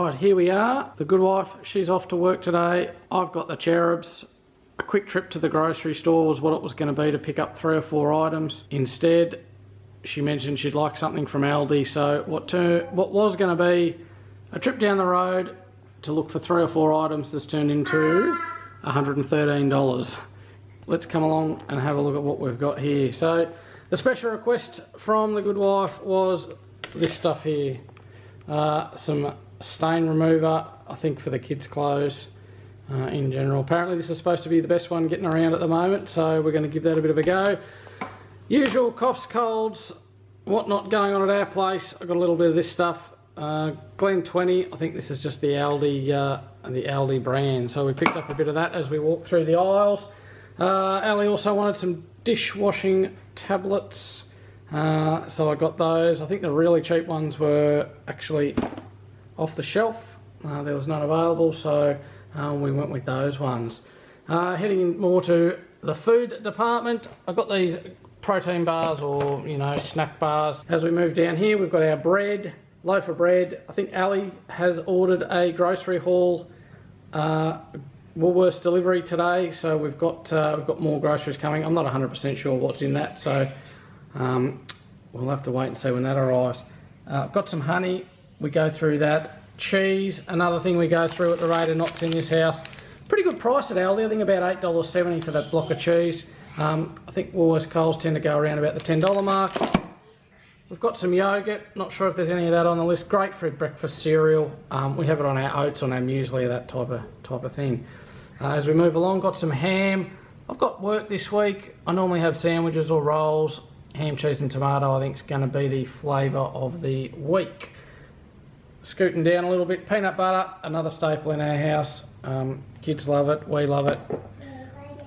Right, here we are. The good wife, she's off to work today. I've got the cherubs. A quick trip to the grocery store was what it was going to be, to pick up 3 or 4 items. Instead, she mentioned she'd like something from ALDI, so what was going to be a trip down the road to look for 3 or 4 items has turned into $113. Let's come along and have a look at what we've got here. So the special request from the good wife was this stuff here. Some stain remover, I think for the kids' clothes in general. Apparently this is supposed to be the best one getting around at the moment, so we're going to give that a bit of a go. Usual coughs, colds, whatnot going on at our place. I've got a little bit of this stuff. Glen 20, I think this is just the ALDI brand. So we picked up a bit of that as we walked through the aisles. Ali also wanted some dishwashing tablets. So I got those. I think the really cheap ones were actually off the shelf. There was none available, so we went with those ones. Heading in more to the food department, I've got these protein bars, or snack bars. As we move down here, we've got our bread, loaf of bread. I think Ali has ordered a grocery haul Woolworths delivery today, so we've got more groceries coming. I'm not 100% sure what's in that, so we'll have to wait and see when that arrives. Got some honey, we go through that. Cheese, another thing we go through at the rate of knots in this house. Pretty good price at Aldi, I think about $8.70 for that block of cheese. I think Woolworths Coles tend to go around about the $10 mark. We've got some yogurt, not sure if there's any of that on the list. Great for breakfast cereal. We have it on our oats, on our muesli, that type of thing. As we move along, got some ham. I've got work this week. I normally have sandwiches or rolls. Ham, cheese and tomato I think is going to be the flavour of the week. Scooting down a little bit, peanut butter, another staple in our house. Kids love it, we love it.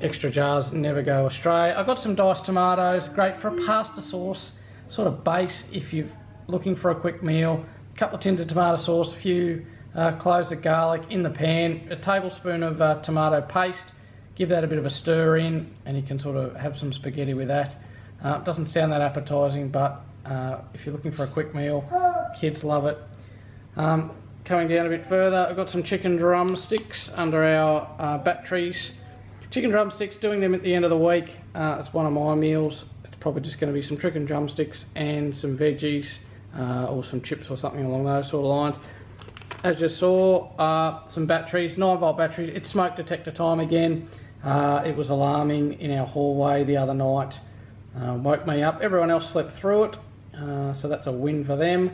Extra jars never go astray. I've got some diced tomatoes, great for a pasta sauce, sort of base if you're looking for a quick meal. A couple of tins of tomato sauce, a few cloves of garlic in the pan, a tablespoon of tomato paste. Give that a bit of a stir in and you can sort of have some spaghetti with that. It doesn't sound that appetising, but if you're looking for a quick meal, kids love it. Coming down a bit further, I've got some chicken drumsticks under our batteries. Chicken drumsticks, doing them at the end of the week. It's one of my meals. It's probably just going to be some chicken drumsticks and some veggies or some chips or something along those sort of lines. As you saw, some batteries, 9-volt batteries. It's smoke detector time again. It was alarming in our hallway the other night. Woke me up. Everyone else slept through it, so that's a win for them.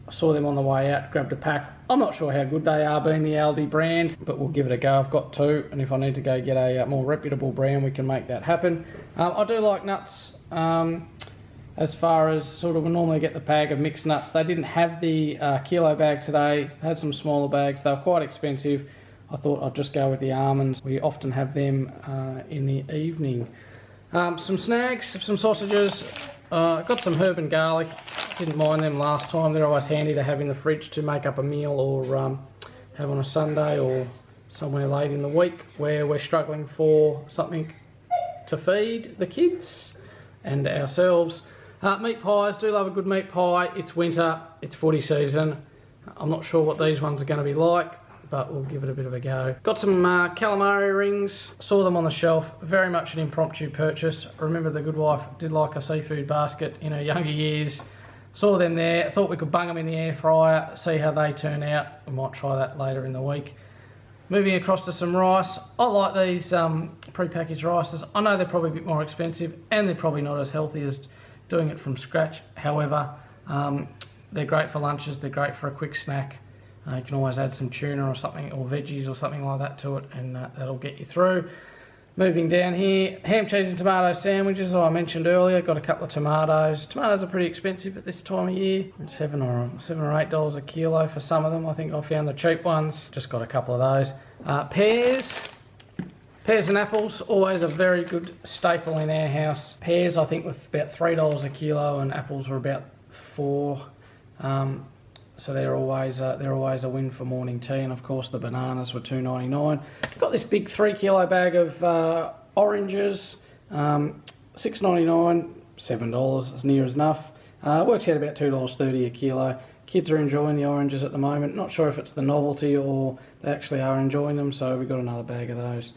I saw them on the way out, grabbed a pack. I'm not sure how good they are, being the ALDI brand, but we'll give it a go. I've got 2, and if I need to go get a more reputable brand, we can make that happen. I do like nuts. As far as sort of, we normally get the bag of mixed nuts. They didn't have the kilo bag today. They had some smaller bags. They were quite expensive. I thought I'd just go with the almonds. We often have them in the evening. Some snags, some sausages. Got some herb and garlic. Didn't mind them last time. They're always handy to have in the fridge to make up a meal or have on a Sunday or somewhere late in the week where we're struggling for something to feed the kids and ourselves. Meat pies, do love a good meat pie. It's winter, it's footy season. I'm not sure what these ones are going to be like, but we'll give it a bit of a go. Got some Calamari Rings, saw them on the shelf, very much an impromptu purchase. Remember the good wife did like a seafood basket in her younger years. Saw them there, thought we could bung them in the air fryer, see how they turn out. We might try that later in the week. Moving across to some rice. I like these pre-packaged rices. I know they're probably a bit more expensive and they're probably not as healthy as doing it from scratch. However, they're great for lunches, they're great for a quick snack. You can always add some tuna or something, or veggies or something like that to it, and that'll get you through. Moving down here, ham, cheese and tomato sandwiches, as I mentioned earlier. Got a couple of tomatoes. Tomatoes are pretty expensive at this time of year. $7 or $8 a kilo for some of them. I think I found the cheap ones. Just got a couple of those. Pears. Pears and apples, always a very good staple in our house. Pears, I think, with about $3 a kilo, and apples were about $4. So they're always a win for morning tea. And of course the bananas were $2.99. Got this big 3 kilo bag of oranges, $6.99, $7 as near as enough. Works out about $2.30 a kilo. kids are enjoying the oranges at the moment. Not sure if it's the novelty or they actually are enjoying them, so we got another bag of those.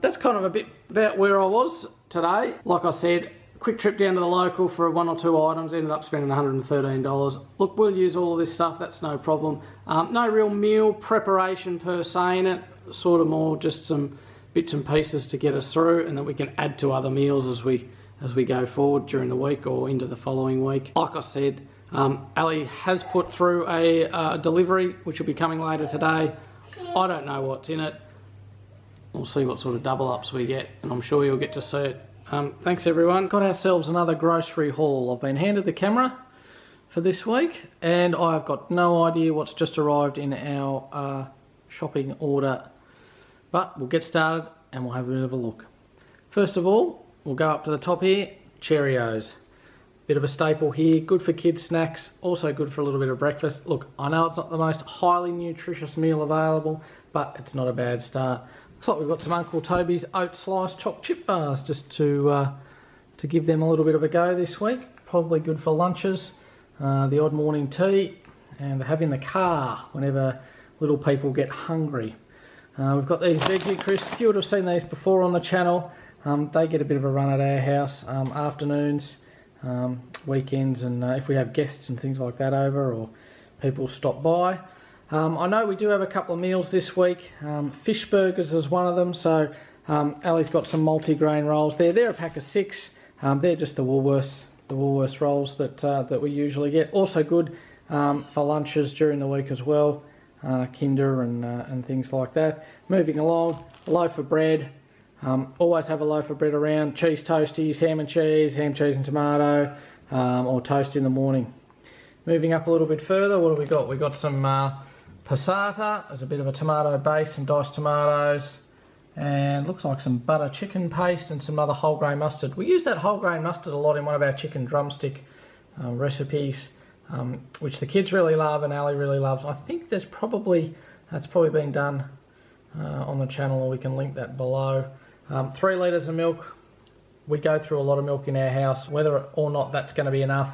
That's kind of a bit about where I was today. Like I said, quick trip down to the local for 1 or 2 items, ended up spending $113. Look, we'll use all of this stuff, that's no problem. No real meal preparation per se in it, sort of more just some bits and pieces to get us through, and that we can add to other meals as we go forward during the week or into the following week. Like I said, Ali has put through a delivery which will be coming later today. I don't know what's in it. We'll see what sort of double ups we get, and I'm sure you'll get to see it. Thanks everyone. Got ourselves another grocery haul. I've been handed the camera for this week, and I've got no idea what's just arrived in our shopping order. But we'll get started and we'll have a bit of a look. First of all, we'll go up to the top here, Cheerios. Bit of a staple here, good for kids' snacks, also good for a little bit of breakfast. Look, I know it's not the most highly nutritious meal available, but it's not a bad start. Looks like we've got some Uncle Toby's oat slice chopped chip bars just to give them a little bit of a go this week. Probably good for lunches, the odd morning tea, and to have in the car whenever little people get hungry. We've got these Veggie Crisps. You would have seen these before on the channel. They get a bit of a run at our house, afternoons, weekends, and if we have guests and things like that over, or people stop by. I know we do have a couple of meals this week. Fish burgers is one of them, so Ali's got some multi-grain rolls there. They're a pack of 6. They're just the Woolworths rolls that we usually get. Also good for lunches during the week as well. Kinder and things like that. Moving along, a loaf of bread. Always have a loaf of bread around. Cheese toasties, ham and cheese, ham, cheese and tomato, or toast in the morning. Moving up a little bit further, what have we got? We've got some passata. There's a bit of a tomato base, some diced tomatoes, and looks like some butter chicken paste and some other whole grain mustard. We use that whole grain mustard a lot in one of our chicken drumstick recipes, which the kids really love and Ali really loves. I think that's probably been done on the channel, or we can link that below. 3 litres of milk. We go through a lot of milk in our house. Whether or not that's going to be enough,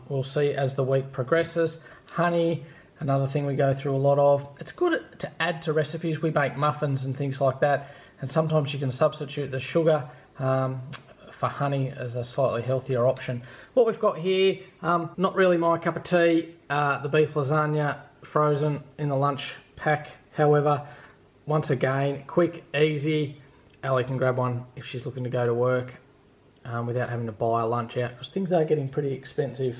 we'll see as the week progresses. Honey, another thing we go through a lot of. It's good to add to recipes. We make muffins and things like that, and sometimes you can substitute the sugar for honey as a slightly healthier option. What we've got here, not really my cup of tea, the beef lasagna frozen in the lunch pack. However, once again, quick, easy. Ali can grab one if she's looking to go to work without having to buy a lunch out, because things are getting pretty expensive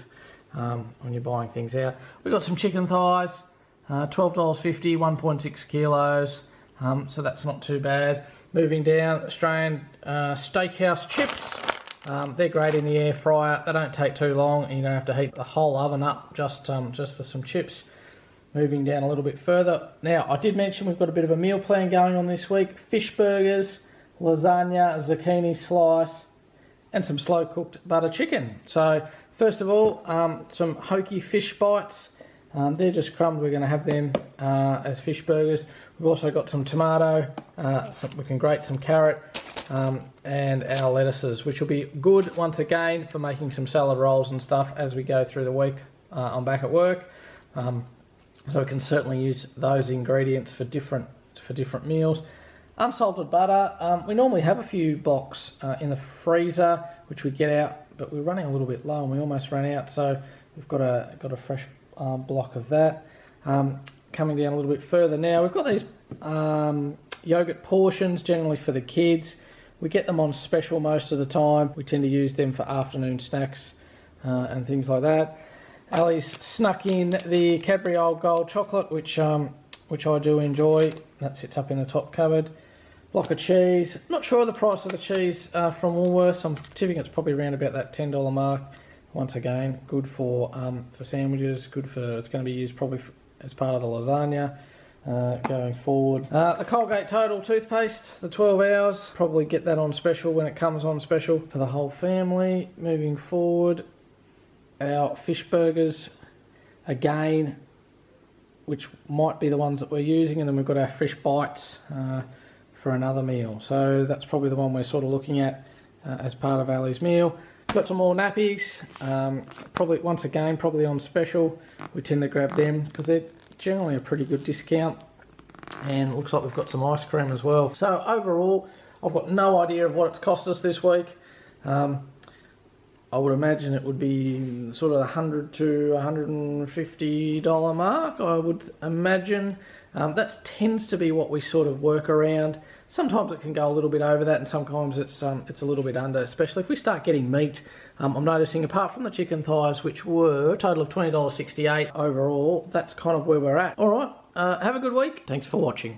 when you're buying things out. We've got some chicken thighs, $12.50, 1.6 kilos, so that's not too bad. Moving down, Australian Steakhouse Chips. They're great in the air fryer. They don't take too long, and you don't have to heat the whole oven up just for some chips. Moving down a little bit further. Now, I did mention we've got a bit of a meal plan going on this week. Fish burgers, lasagna, zucchini slice, and some slow-cooked butter chicken. So, first of all, some hokey fish bites. They're just crumbed. We're going to have them as fish burgers. We've also got some tomato. We can grate some carrot and our lettuces, which will be good once again for making some salad rolls and stuff as we go through the week. I'm back at work, so we can certainly use those ingredients for different meals. Unsalted butter. We normally have a few blocks in the freezer, which we get out, but we're running a little bit low and we almost ran out, so we've got a fresh block of that. Coming down a little bit further now, we've got these yogurt portions, generally for the kids. We get them on special most of the time. We tend to use them for afternoon snacks and things like that. Ali's snuck in the Cadbury Old Gold chocolate, which I do enjoy. That sits up in the top cupboard. Block of cheese. Not sure the price of the cheese from Woolworths. I'm tipping it's probably around about that $10 mark. Once again, good for sandwiches. Good for, it's going to be used probably as part of the lasagna going forward. The Colgate Total toothpaste, the 12 hours. Probably get that on special when it comes on special for the whole family. Moving forward, our fish burgers again, which might be the ones that we're using, and then we've got our fish bites for another meal. So that's probably the one we're sort of looking at as part of Ali's meal. Got some more nappies, probably once again, probably on special. We tend to grab them because they're generally a pretty good discount. And it looks like we've got some ice cream as well. So overall, I've got no idea of what it's cost us this week. I would imagine it would be sort of $100 to $150 mark, I would imagine. That tends to be what we sort of work around. Sometimes it can go a little bit over that, and sometimes it's a little bit under, especially if we start getting meat. I'm noticing, apart from the chicken thighs, which were a total of $20.68 overall, that's kind of where we're at. All right, have a good week. Thanks for watching.